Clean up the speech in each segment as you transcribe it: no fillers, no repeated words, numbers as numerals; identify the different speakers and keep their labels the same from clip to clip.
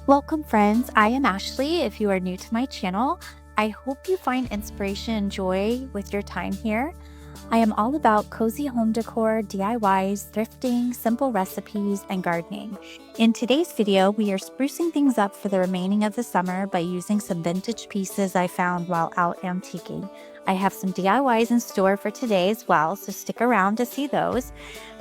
Speaker 1: Welcome, friends. I am Ashley. If you are new to my channel, I hope you find inspiration and joy with your time here. I am all about cozy home decor, DIYs, thrifting, simple recipes, and gardening. In today's video, we are sprucing things up for the remaining of the summer by using some vintage pieces I found while out antiquing. I have some DIYs in store for today as well, so stick around to see those.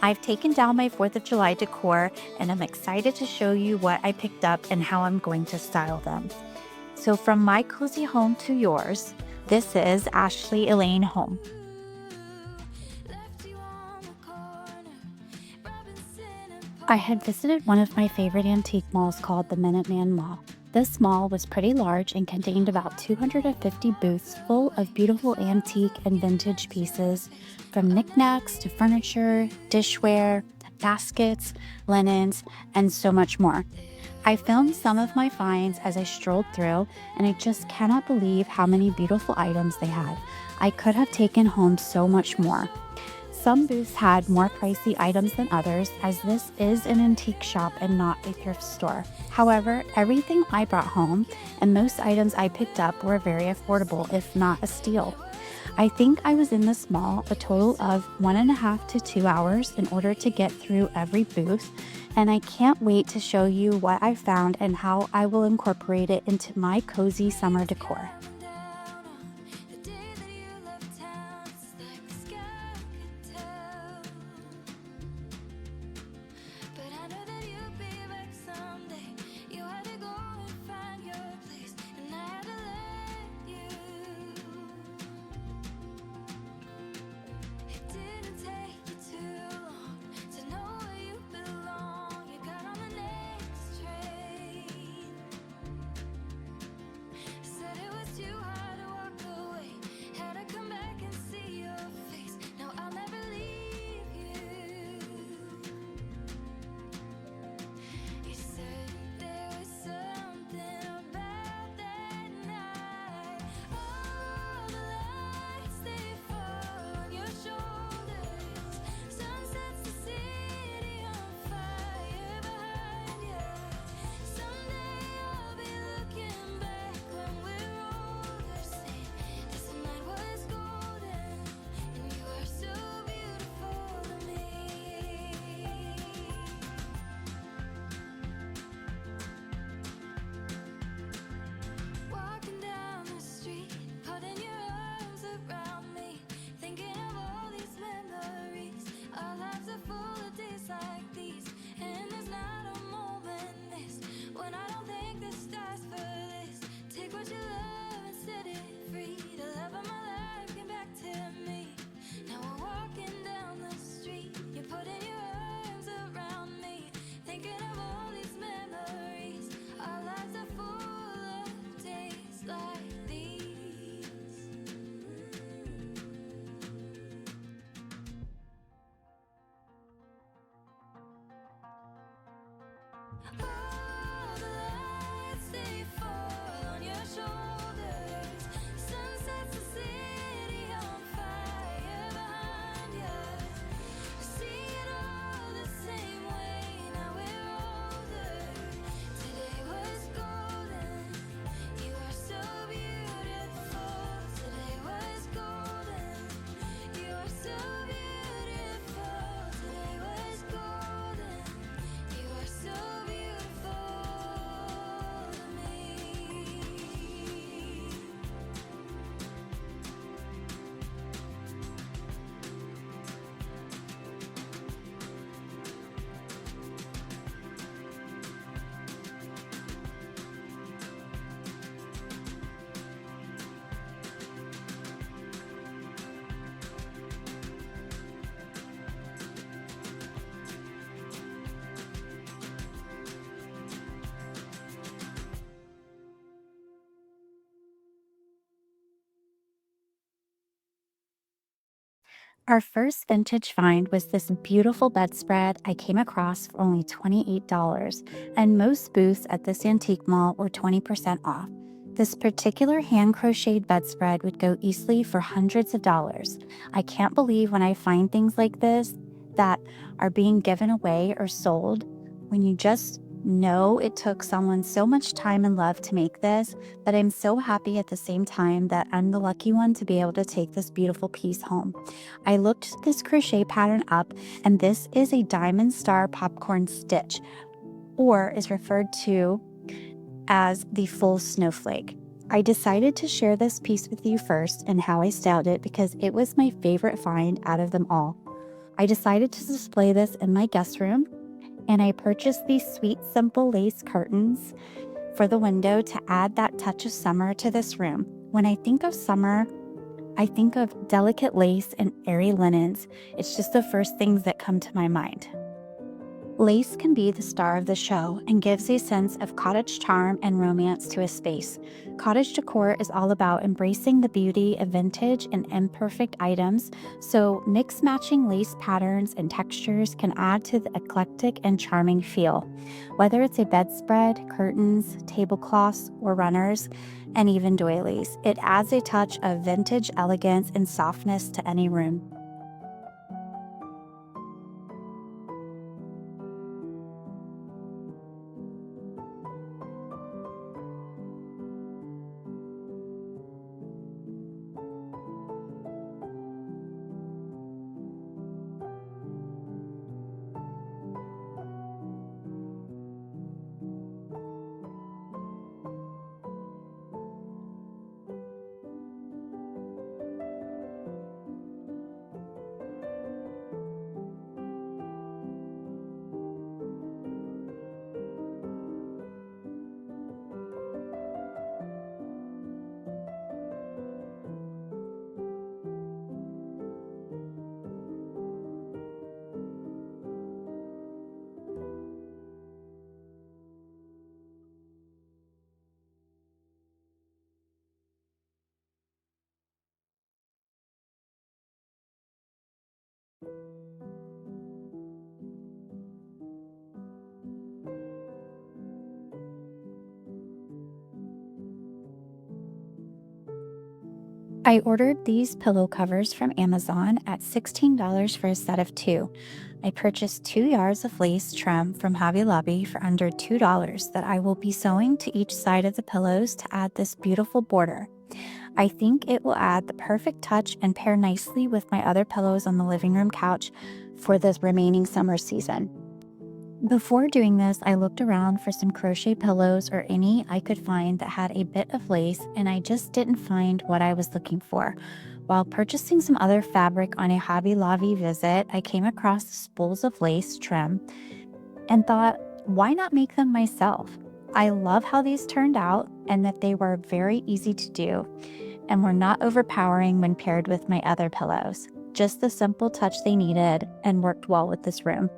Speaker 1: I've taken down my 4th of July decor and I'm excited to show you what I picked up and how I'm going to style them. So from my cozy home to yours, this is Ashley Elaine Home. I had visited one of my favorite antique malls called the Minuteman Mall. This mall was pretty large and contained about 250 booths full of beautiful antique and vintage pieces, from knickknacks to furniture, dishware, baskets, linens, and so much more. I filmed some of my finds as I strolled through, and I just cannot believe how many beautiful items they had. I could have taken home so much more. Some booths had more pricey items than others, as this is an antique shop and not a thrift store. However, everything I brought home and most items I picked up were very affordable, if not a steal. I think I was in this mall a total of 1.5 to 2 hours in order to get through every booth, and I can't wait to show you what I found and how I will incorporate it into my cozy summer decor. Our first vintage find was this beautiful bedspread I came across for only $28, and most booths at this antique mall were 20% off. This particular hand crocheted bedspread would go easily for hundreds of dollars. I can't believe when I find things like this that are being given away or sold when you just No, it took someone so much time and love to make this, but I'm so happy at the same time that I'm the lucky one to be able to take this beautiful piece home. I looked this crochet pattern up, and this is a diamond star popcorn stitch, or is referred to as the full snowflake. I decided to share this piece with you first and how I styled it because it was my favorite find out of them all. I decided to display this in my guest room, and I purchased these sweet, simple lace curtains for the window to add that touch of summer to this room. When I think of summer, I think of delicate lace and airy linens. It's just the first things that come to my mind. Lace can be the star of the show and gives a sense of cottage charm and romance to a space. Cottage decor is all about embracing the beauty of vintage and imperfect items, so mix matching lace patterns and textures can add to the eclectic and charming feel. Whether it's a bedspread, curtains, tablecloths, or runners, and even doilies, it adds a touch of vintage elegance and softness to any room. I ordered these pillow covers from Amazon at $16 for a set of two. I purchased 2 yards of lace trim from Hobby Lobby for under $2 that I will be sewing to each side of the pillows to add this beautiful border. I think it will add the perfect touch and pair nicely with my other pillows on the living room couch for the remaining summer season. Before doing this, I looked around for some crochet pillows or any I could find that had a bit of lace, and I just didn't find what I was looking for. While purchasing some other fabric on a Hobby Lobby visit, I came across spools of lace trim and thought, why not make them myself? I love how these turned out and that they were very easy to do and were not overpowering when paired with my other pillows. Just the simple touch they needed and worked well with this room.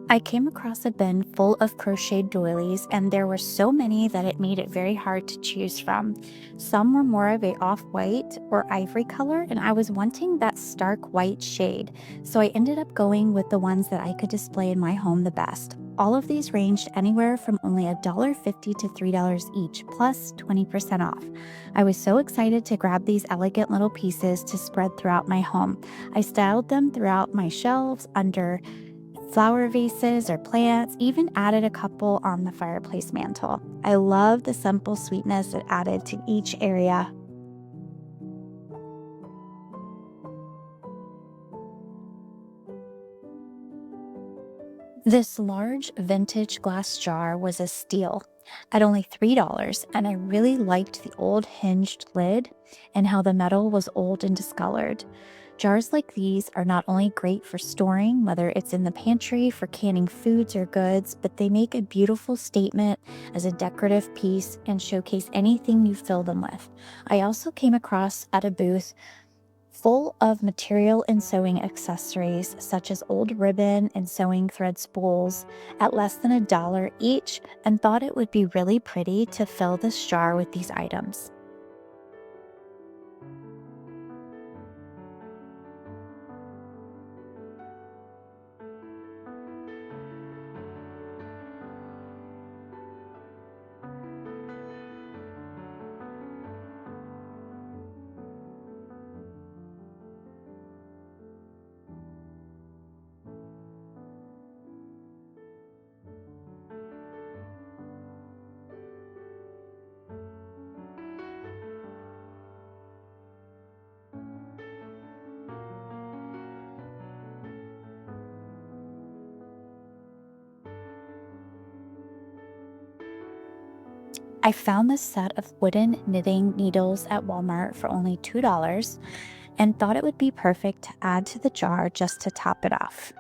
Speaker 1: I came across a bin full of crocheted doilies, and there were so many that it made it very hard to choose from. Some were more of a off-white or ivory color, and I was wanting that stark white shade, so I ended up going with the ones that I could display in my home the best. All of these ranged anywhere from only $1.50 to $3 each, plus 20% off. I was so excited to grab these elegant little pieces to spread throughout my home. I styled them throughout my shelves, under flower vases or plants, even added a couple on the fireplace mantle. I love the simple sweetness it added to each area. This large vintage glass jar was a steal at only $3, and I really liked the old hinged lid and how the metal was old and discolored. Jars like these are not only great for storing, whether it's in the pantry for canning foods or goods, but they make a beautiful statement as a decorative piece and showcase anything you fill them with. I also came across at a booth full of material and sewing accessories such as old ribbon and sewing thread spools at less than $1 each, and thought it would be really pretty to fill this jar with these items. I found this set of wooden knitting needles at Walmart for only $2 and thought it would be perfect to add to the jar just to top it off.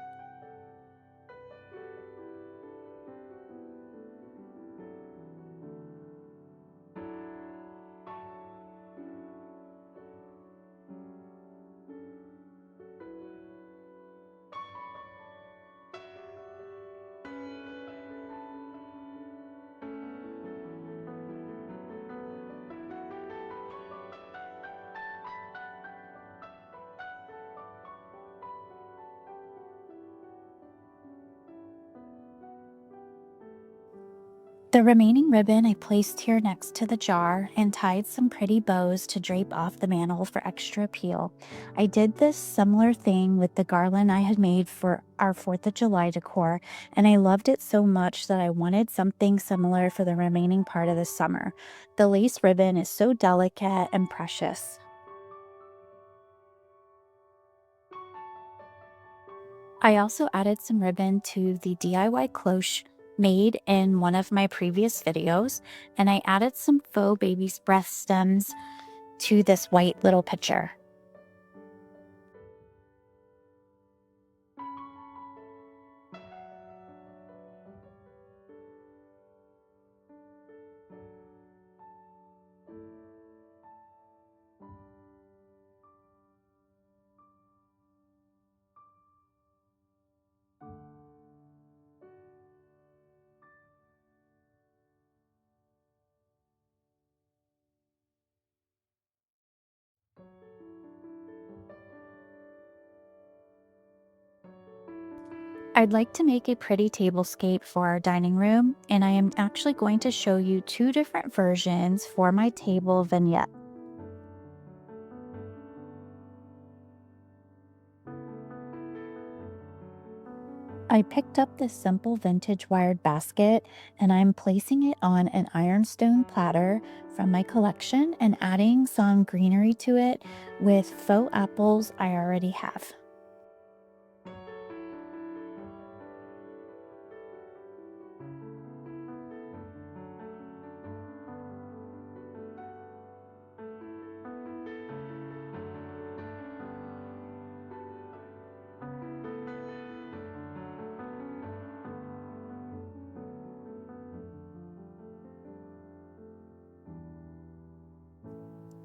Speaker 1: The remaining ribbon I placed here next to the jar and tied some pretty bows to drape off the mantel for extra appeal. I did this similar thing with the garland I had made for our 4th of July decor, and I loved it so much that I wanted something similar for the remaining part of the summer. The lace ribbon is so delicate and precious. I also added some ribbon to the DIY cloche made in one of my previous videos, and I added some faux baby's breath stems to this white little pitcher. I'd like to make a pretty tablescape for our dining room, and I am actually going to show you two different versions for my table vignette. I picked up this simple vintage wired basket and I'm placing it on an ironstone platter from my collection and adding some greenery to it with faux apples I already have.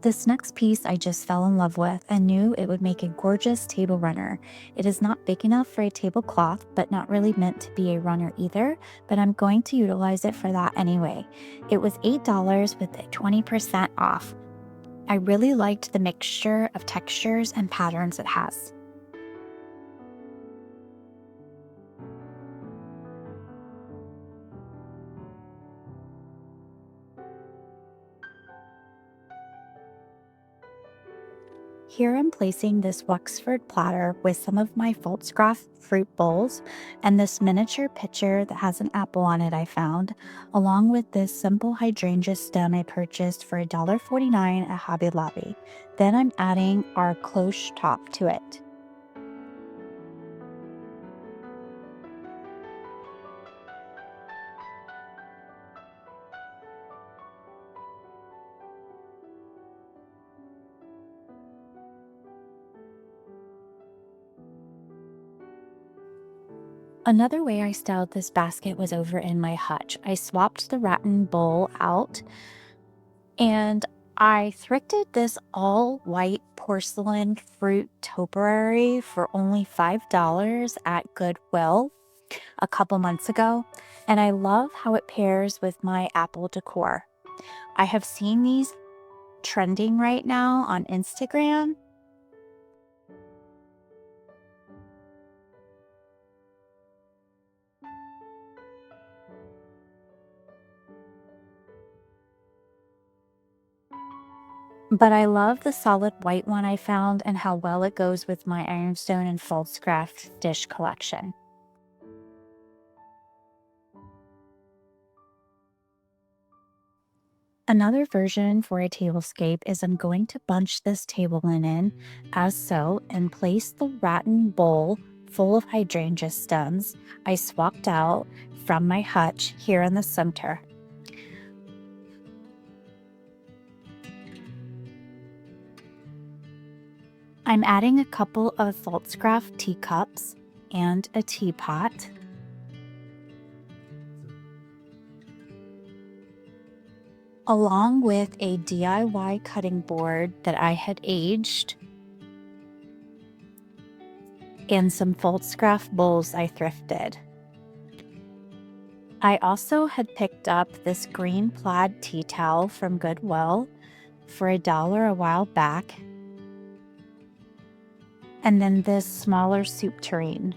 Speaker 1: This next piece I just fell in love with and knew it would make a gorgeous table runner. It is not big enough for a tablecloth, but not really meant to be a runner either, but I'm going to utilize it for that anyway. It was $8 with a 20% off. I really liked the mixture of textures and patterns it has. Here I'm placing this Wexford platter with some of my Foldscroft fruit bowls and this miniature pitcher that has an apple on it I found, along with this simple hydrangea stem I purchased for $1.49 at Hobby Lobby. Then I'm adding our cloche top to it. Another way I styled this basket was over in my hutch. I swapped the rattan bowl out and I thrifted this all white porcelain fruit topiary for only $5 at Goodwill a couple months ago. And I love how it pairs with my apple decor. I have seen these trending right now on Instagram. But I love the solid white one I found and how well it goes with my ironstone and Foldscraft dish collection. Another version for a tablescape is I'm going to bunch this table linen as so and place the rattan bowl full of hydrangea stems I swapped out from my hutch here in the center. I'm adding a couple of Voltscraft teacups and a teapot. Along with a DIY cutting board that I had aged and some Voltscraft bowls I thrifted. I also had picked up this green plaid tea towel from Goodwill for $1 a while back, and then this smaller soup tureen.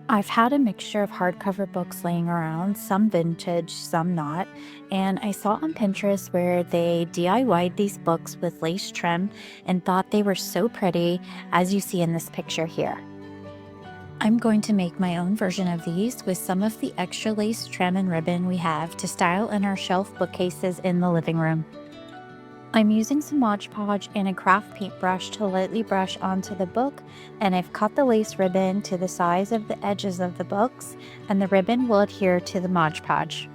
Speaker 1: I've had a mixture of hardcover books laying around, some vintage, some not, and I saw on Pinterest where they DIY'd these books with lace trim and thought they were so pretty, as you see in this picture here. I'm going to make my own version of these with some of the extra lace trim and ribbon we have to style in our shelf bookcases in the living room. I'm using some Mod Podge and a craft paintbrush to lightly brush onto the book, and I've cut the lace ribbon to the size of the edges of the books, and the ribbon will adhere to the Mod Podge.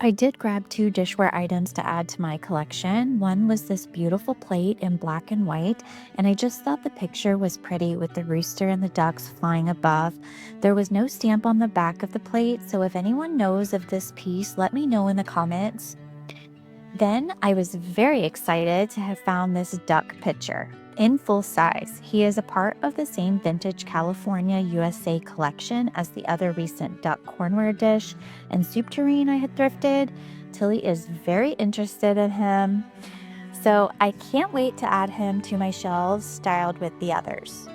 Speaker 1: I did grab two dishware items to add to my collection. One was this beautiful plate in black and white, and I just thought the picture was pretty with the rooster and the ducks flying above. There was no stamp on the back of the plate, so if anyone knows of this piece, let me know in the comments. Then I was very excited to have found this duck picture in full size. He is a part of the same vintage California, USA collection as the other recent duck cornware dish and soup tureen I had thrifted. Tilly is very interested in him, so I can't wait to add him to my shelves styled with the others.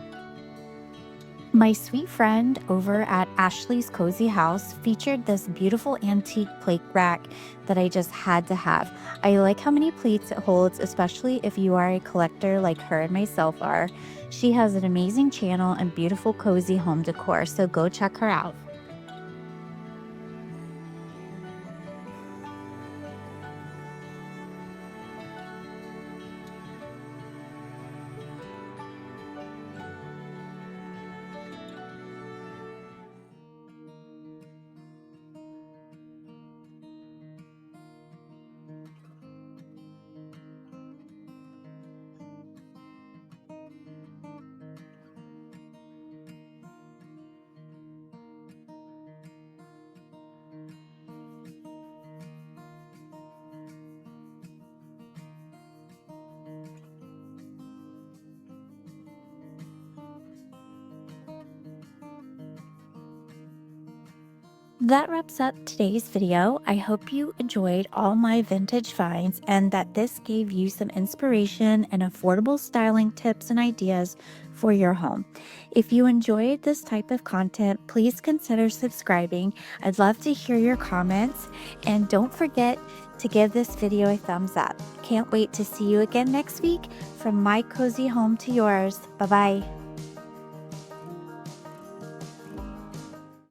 Speaker 1: My sweet friend over at Ashley's Cozy House featured this beautiful antique plate rack that I just had to have. I like how many plates it holds, especially if you are a collector like her and myself are. She has an amazing channel and beautiful cozy home decor, so go check her out. That wraps up today's video. I hope you enjoyed all my vintage finds and that this gave you some inspiration and affordable styling tips and ideas for your home. If you enjoyed this type of content, please consider subscribing. I'd love to hear your comments, and don't forget to give this video a thumbs up. Can't wait to see you again next week. From my cozy home to yours. Bye-bye.